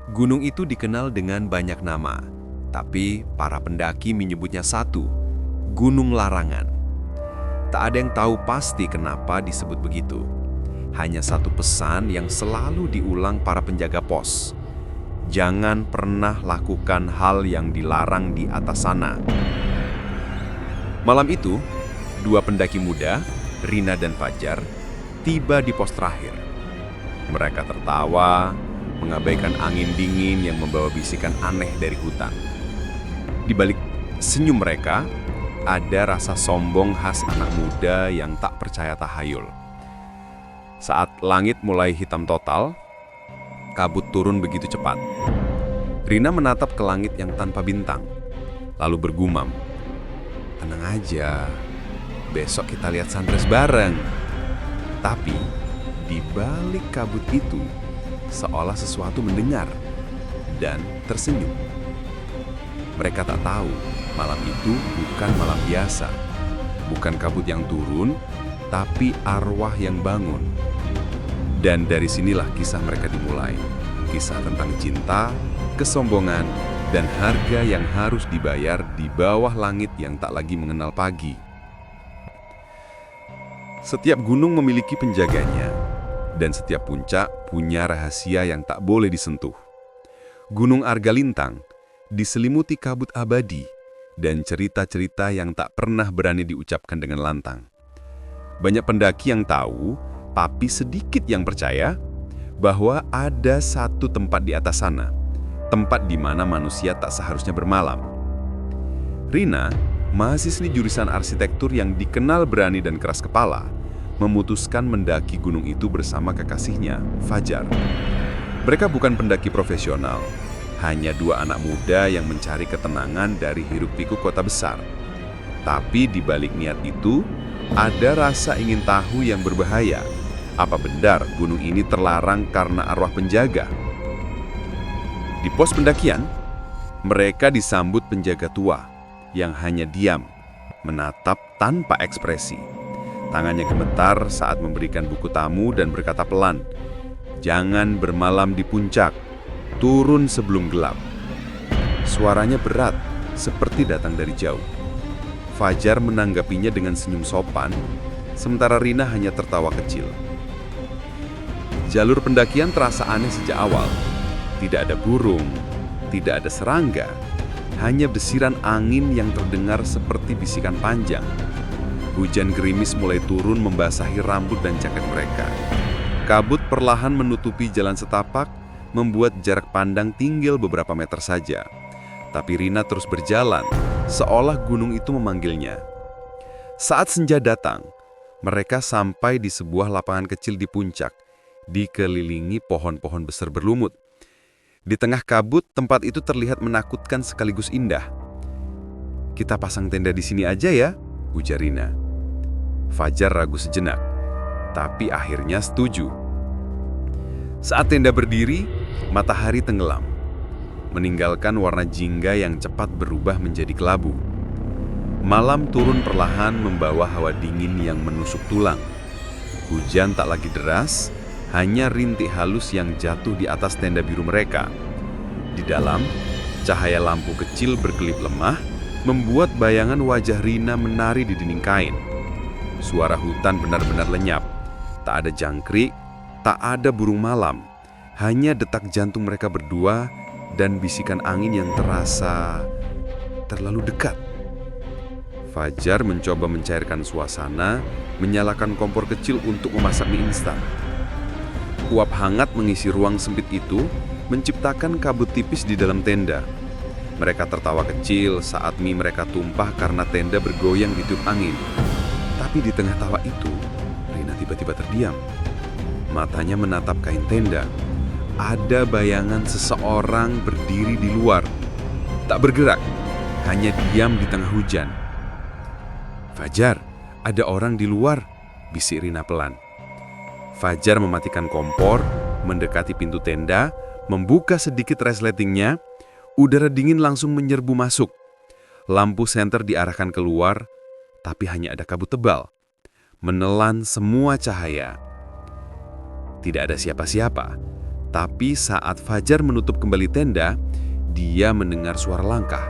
Gunung itu dikenal dengan banyak nama, tapi para pendaki menyebutnya satu, Gunung Larangan. Tak ada yang tahu pasti kenapa disebut begitu. Hanya satu pesan yang selalu diulang para penjaga pos. Jangan pernah lakukan hal yang dilarang di atas sana. Malam itu, dua pendaki muda, Rina dan Fajar, tiba di pos terakhir. Mereka tertawa, mengabaikan angin dingin yang membawa bisikan aneh dari hutan. Di balik senyum mereka, ada rasa sombong khas anak muda yang tak percaya tahayul. Saat langit mulai hitam total, kabut turun begitu cepat. Rina menatap ke langit yang tanpa bintang, lalu bergumam, "Tenang aja, besok kita lihat sunrise bareng." Tapi, di balik kabut itu, seolah sesuatu mendengar dan tersenyum. Mereka tak tahu, malam itu bukan malam biasa. Bukan kabut yang turun, tapi arwah yang bangun. Dan dari sinilah kisah mereka dimulai. Kisah tentang cinta, kesombongan, dan harga yang harus dibayar di bawah langit yang tak lagi mengenal pagi. Setiap gunung memiliki penjaganya, dan setiap puncak punya rahasia yang tak boleh disentuh. Gunung Argalintang diselimuti kabut abadi dan cerita-cerita yang tak pernah berani diucapkan dengan lantang. Banyak pendaki yang tahu, tapi sedikit yang percaya bahwa ada satu tempat di atas sana, tempat di mana manusia tak seharusnya bermalam. Rina, mahasiswi jurusan arsitektur yang dikenal berani dan keras kepala, memutuskan mendaki gunung itu bersama kekasihnya, Fajar. Mereka bukan pendaki profesional, hanya dua anak muda yang mencari ketenangan dari hiruk-pikuk kota besar. Tapi di balik niat itu, ada rasa ingin tahu yang berbahaya. Apa benar gunung ini terlarang karena arwah penjaga? Di pos pendakian, mereka disambut penjaga tua yang hanya diam, menatap tanpa ekspresi. Tangannya gemetar saat memberikan buku tamu dan berkata pelan, "Jangan bermalam di puncak, turun sebelum gelap." Suaranya berat, seperti datang dari jauh. Fajar menanggapinya dengan senyum sopan, sementara Rina hanya tertawa kecil. Jalur pendakian terasa aneh sejak awal. Tidak ada burung, tidak ada serangga, hanya desiran angin yang terdengar seperti bisikan panjang. Hujan gerimis mulai turun membasahi rambut dan jaket mereka. Kabut perlahan menutupi jalan setapak, membuat jarak pandang tinggal beberapa meter saja. Tapi Rina terus berjalan, seolah gunung itu memanggilnya. Saat senja datang, mereka sampai di sebuah lapangan kecil di puncak, dikelilingi pohon-pohon besar berlumut. Di tengah kabut, tempat itu terlihat menakutkan sekaligus indah. "Kita pasang tenda di sini aja ya," ujar Rina. Fajar ragu sejenak, tapi akhirnya setuju. Saat tenda berdiri, matahari tenggelam, meninggalkan warna jingga yang cepat berubah menjadi kelabu. Malam turun perlahan membawa hawa dingin yang menusuk tulang. Hujan tak lagi deras, hanya rintik halus yang jatuh di atas tenda biru mereka. Di dalam, cahaya lampu kecil berkelip lemah, membuat bayangan wajah Rina menari di dinding kain. Suara hutan benar-benar lenyap. Tak ada jangkrik, tak ada burung malam. Hanya detak jantung mereka berdua dan bisikan angin yang terasa terlalu dekat. Fajar mencoba mencairkan suasana, menyalakan kompor kecil untuk memasak mie instan. Uap hangat mengisi ruang sempit itu, menciptakan kabut tipis di dalam tenda. Mereka tertawa kecil saat mie mereka tumpah karena tenda bergoyang ditiup angin. Tapi di tengah tawa itu, Rina tiba-tiba terdiam. Matanya menatap kain tenda. Ada bayangan seseorang berdiri di luar. Tak bergerak, hanya diam di tengah hujan. "Fajar, ada orang di luar," bisik Rina pelan. Fajar mematikan kompor, mendekati pintu tenda, membuka sedikit resletingnya. Udara dingin langsung menyerbu masuk. Lampu senter diarahkan keluar, tapi hanya ada kabut tebal, menelan semua cahaya. Tidak ada siapa-siapa, Tapi saat Fajar menutup kembali tenda, dia mendengar suara langkah.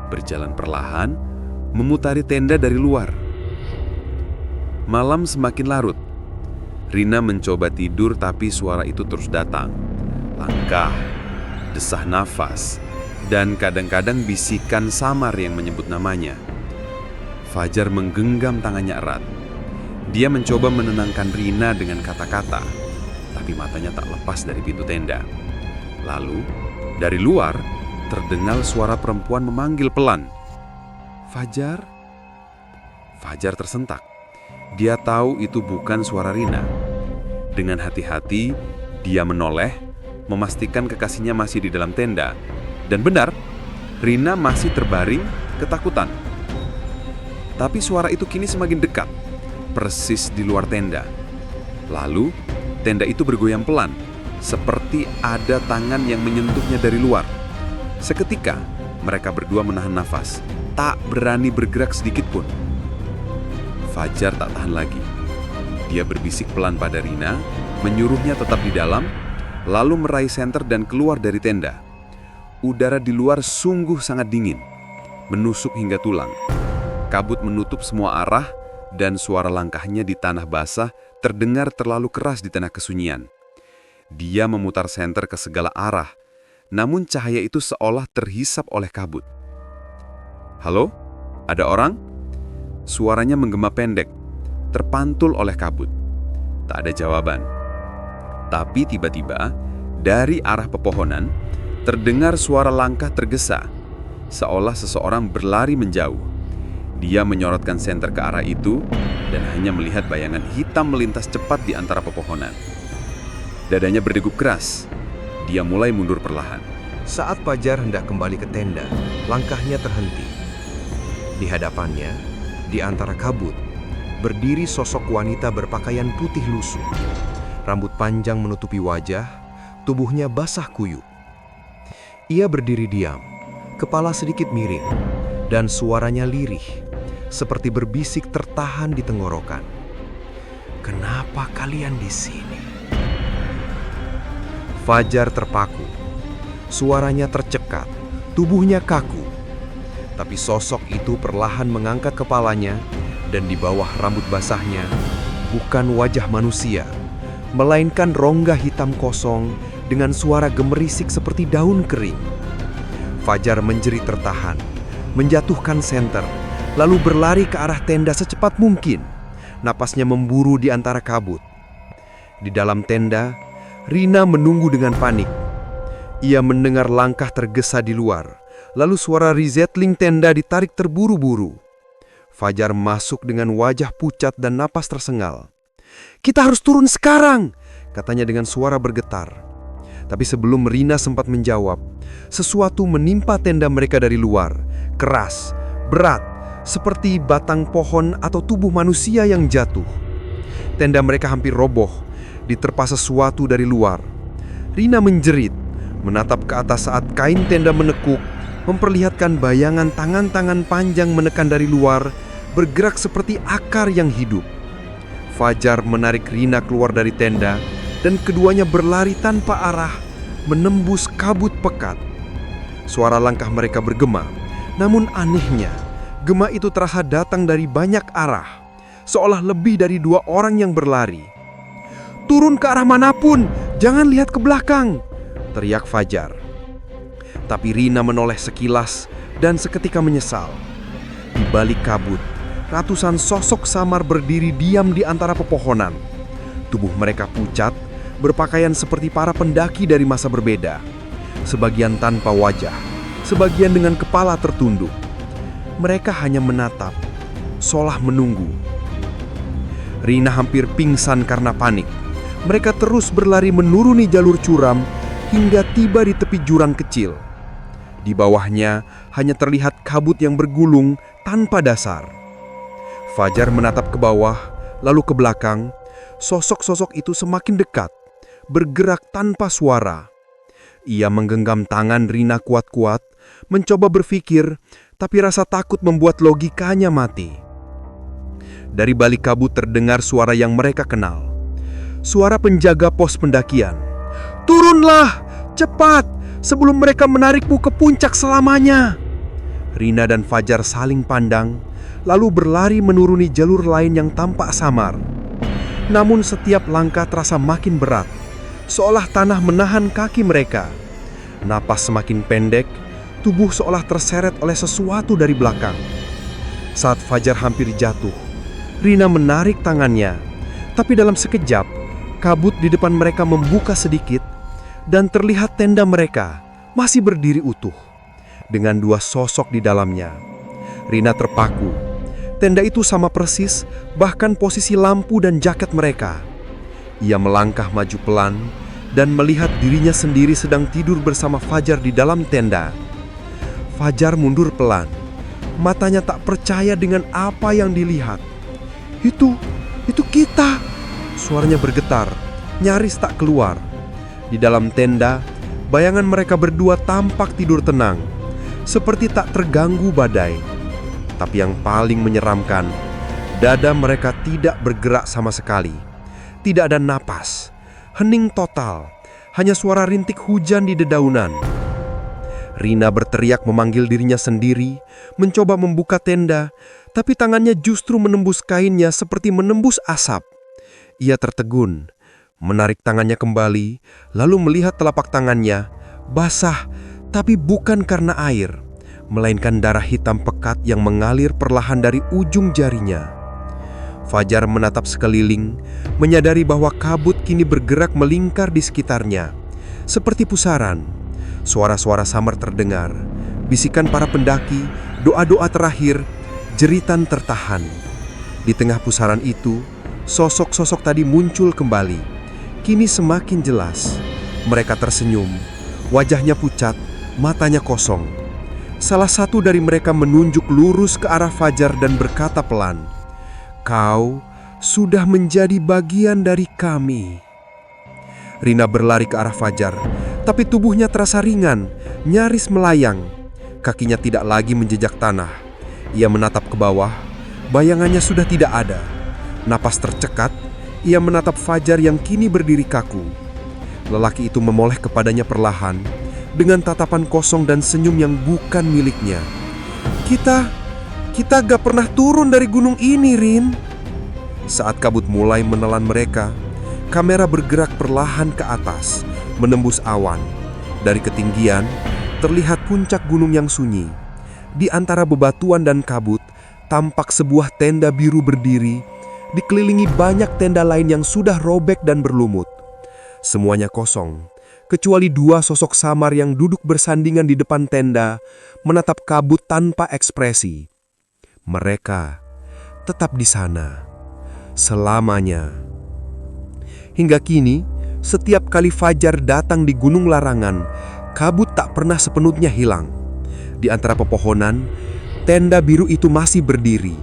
Berjalan perlahan, memutari tenda dari luar. Malam semakin larut. Rina mencoba tidur tapi suara itu terus datang. Langkah, desah nafas, dan kadang-kadang bisikan samar yang menyebut namanya. Fajar menggenggam tangannya erat. Dia mencoba menenangkan Rina dengan kata-kata, tapi matanya tak lepas dari pintu tenda. Lalu, dari luar, terdengar suara perempuan memanggil pelan. "Fajar?" Fajar tersentak. Dia tahu itu bukan suara Rina. Dengan hati-hati, dia menoleh, memastikan kekasihnya masih di dalam tenda. Dan benar, Rina masih terbaring ketakutan. Tapi suara itu kini semakin dekat, persis di luar tenda. Lalu, tenda itu bergoyang pelan, seperti ada tangan yang menyentuhnya dari luar. Seketika, mereka berdua menahan nafas, tak berani bergerak sedikit pun. Fajar tak tahan lagi. Dia berbisik pelan pada Rina, menyuruhnya tetap di dalam, lalu meraih senter dan keluar dari tenda. Udara di luar sungguh sangat dingin, menusuk hingga tulang. Kabut menutup semua arah, dan suara langkahnya di tanah basah terdengar terlalu keras di tengah kesunyian. Dia memutar senter ke segala arah, namun cahaya itu seolah terhisap oleh kabut. "Halo? Ada orang?" Suaranya menggema pendek, terpantul oleh kabut. Tak ada jawaban. Tapi tiba-tiba, dari arah pepohonan, terdengar suara langkah tergesa, seolah seseorang berlari menjauh. Dia menyorotkan senter ke arah itu, dan hanya melihat bayangan hitam melintas cepat di antara pepohonan. Dadanya berdegup keras. Dia mulai mundur perlahan. Saat Fajar hendak kembali ke tenda, langkahnya terhenti. Di hadapannya, di antara kabut, berdiri sosok wanita berpakaian putih lusuh. Rambut panjang menutupi wajah, tubuhnya basah kuyup. Ia berdiri diam, kepala sedikit miring, dan suaranya lirih, seperti berbisik tertahan di tenggorokan. "Kenapa kalian di sini?" Fajar terpaku. Suaranya tercekat, tubuhnya kaku. Tapi sosok itu perlahan mengangkat kepalanya, dan di bawah rambut basahnya, bukan wajah manusia, melainkan rongga hitam kosong dengan suara gemerisik seperti daun kering. Fajar menjerit tertahan, menjatuhkan senter, lalu berlari ke arah tenda secepat mungkin. Napasnya memburu di antara kabut. Di dalam tenda, Rina menunggu dengan panik. Ia mendengar langkah tergesa di luar, lalu suara resetling tenda ditarik terburu-buru. Fajar masuk dengan wajah pucat dan napas tersengal. "Kita harus turun sekarang," katanya dengan suara bergetar. Tapi sebelum Rina sempat menjawab, sesuatu menimpa tenda mereka dari luar, keras, berat, seperti batang pohon atau tubuh manusia yang jatuh. Tenda mereka hampir roboh, diterpa sesuatu dari luar. Rina menjerit, menatap ke atas saat kain tenda menekuk, memperlihatkan bayangan tangan-tangan panjang menekan dari luar, bergerak seperti akar yang hidup. Fajar menarik Rina keluar dari tenda, dan keduanya berlari tanpa arah, menembus kabut pekat. Suara langkah mereka bergema, namun anehnya, gema itu terasa datang dari banyak arah, seolah lebih dari 2 orang yang berlari. "Turun ke arah manapun, jangan lihat ke belakang," teriak Fajar. Tapi Rina menoleh sekilas dan seketika menyesal. Di balik kabut, ratusan sosok samar berdiri diam di antara pepohonan. Tubuh mereka pucat, berpakaian seperti para pendaki dari masa berbeda. Sebagian tanpa wajah, sebagian dengan kepala tertunduk. Mereka hanya menatap, seolah menunggu. Rina hampir pingsan karena panik. Mereka terus berlari menuruni jalur curam hingga tiba di tepi jurang kecil. Di bawahnya hanya terlihat kabut yang bergulung tanpa dasar. Fajar menatap ke bawah, lalu ke belakang. Sosok-sosok itu semakin dekat, bergerak tanpa suara. Ia menggenggam tangan Rina kuat-kuat, mencoba berpikir, tapi rasa takut membuat logikanya mati. Dari balik kabut terdengar suara yang mereka kenal. Suara penjaga pos pendakian. Turunlah, cepat, sebelum mereka menarikmu ke puncak selamanya. Rina dan Fajar saling pandang, lalu berlari menuruni jalur lain yang tampak samar. Namun setiap langkah terasa makin berat, seolah tanah menahan kaki mereka. Napas semakin pendek, tubuh seolah terseret oleh sesuatu dari belakang. Saat Fajar hampir jatuh, Rina menarik tangannya, tapi dalam sekejap, kabut di depan mereka membuka sedikit, dan terlihat tenda mereka masih berdiri utuh, dengan dua sosok di dalamnya. Rina terpaku. Tenda itu sama persis, bahkan posisi lampu dan jaket mereka. Ia melangkah maju pelan dan melihat dirinya sendiri sedang tidur bersama Fajar di dalam tenda. Fajar mundur pelan. Matanya tak percaya dengan apa yang dilihat. Itu kita. Suaranya bergetar, nyaris tak keluar. Di dalam tenda, bayangan mereka berdua tampak tidur tenang, seperti tak terganggu badai. Tapi yang paling menyeramkan, dada mereka tidak bergerak sama sekali. Tidak ada napas, hening total, hanya suara rintik hujan di dedaunan. Rina berteriak memanggil dirinya sendiri, mencoba membuka tenda, tapi tangannya justru menembus kainnya seperti menembus asap. Ia tertegun, menarik tangannya kembali, lalu melihat telapak tangannya, basah, tapi bukan karena air, melainkan darah hitam pekat yang mengalir perlahan dari ujung jarinya. Fajar menatap sekeliling, menyadari bahwa kabut kini bergerak melingkar di sekitarnya, seperti pusaran. Suara-suara samar terdengar, bisikan para pendaki, doa-doa terakhir, jeritan tertahan. Di tengah pusaran itu, sosok-sosok tadi muncul kembali. Kini semakin jelas. Mereka tersenyum, wajahnya pucat, matanya kosong. Salah satu dari mereka menunjuk lurus ke arah Fajar dan berkata pelan, "Kau sudah menjadi bagian dari kami." Rina berlari ke arah Fajar, tapi tubuhnya terasa ringan, nyaris melayang. Kakinya tidak lagi menjejak tanah. Ia menatap ke bawah, bayangannya sudah tidak ada. Napas tercekat, ia menatap Fajar yang kini berdiri kaku. Lelaki itu memoleh kepadanya perlahan, dengan tatapan kosong dan senyum yang bukan miliknya. Kita gak pernah turun dari gunung ini, Rin." Saat kabut mulai menelan mereka, kamera bergerak perlahan ke atas, menembus awan. Dari ketinggian, terlihat puncak gunung yang sunyi. Di antara bebatuan dan kabut, tampak sebuah tenda biru berdiri, dikelilingi banyak tenda lain yang sudah robek dan berlumut. Semuanya kosong, kecuali dua sosok samar yang duduk bersandingan di depan tenda, menatap kabut tanpa ekspresi. Mereka tetap di sana, selamanya. Hingga kini, setiap kali Fajar datang di Gunung Larangan, kabut tak pernah sepenuhnya hilang. Di antara pepohonan, tenda biru itu masih berdiri,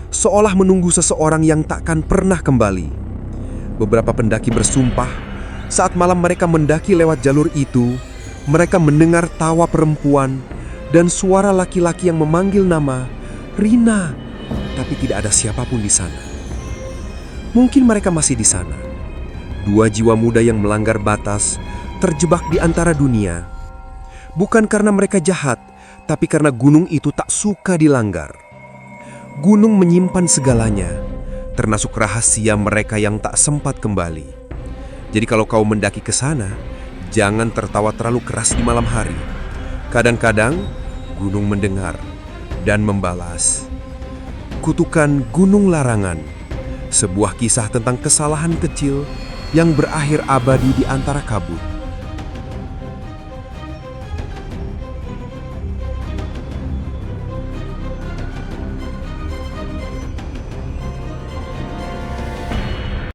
seolah menunggu seseorang yang takkan pernah kembali. Beberapa pendaki bersumpah, saat malam mereka mendaki lewat jalur itu, mereka mendengar tawa perempuan dan suara laki-laki yang memanggil nama Rina, tapi tidak ada siapapun di sana. Mungkin mereka masih di sana. Dua jiwa muda yang melanggar batas, terjebak di antara dunia. Bukan karena mereka jahat, tapi karena gunung itu tak suka dilanggar. Gunung menyimpan segalanya, termasuk rahasia mereka yang tak sempat kembali. Jadi kalau kau mendaki ke sana, jangan tertawa terlalu keras di malam hari. Kadang-kadang, gunung mendengar dan membalas. Kutukan Gunung Larangan, sebuah kisah tentang kesalahan kecil yang berakhir abadi di antara kabut.